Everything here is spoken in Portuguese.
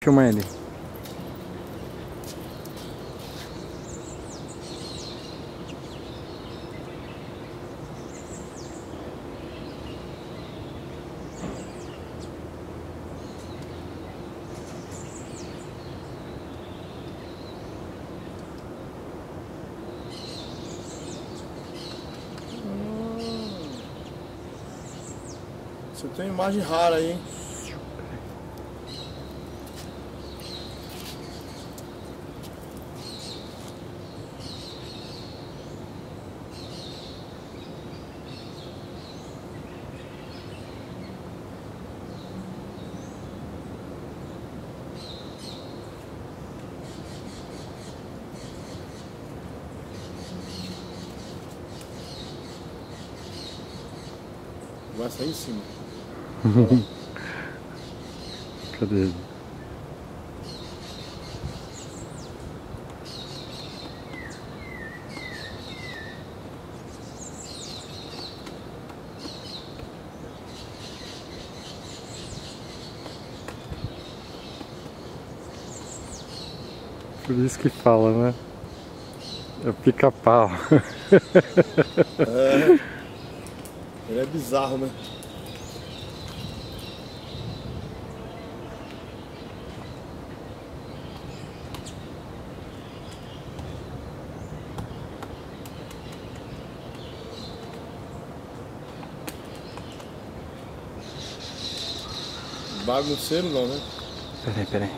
Filma ele. Você tem uma imagem rara aí, hein? Vai sair em cima. Cadê ele? Por isso que fala, né? É o pica-pau. É. Ele é bizarro, né? Bagunceiro não, né? Peraí.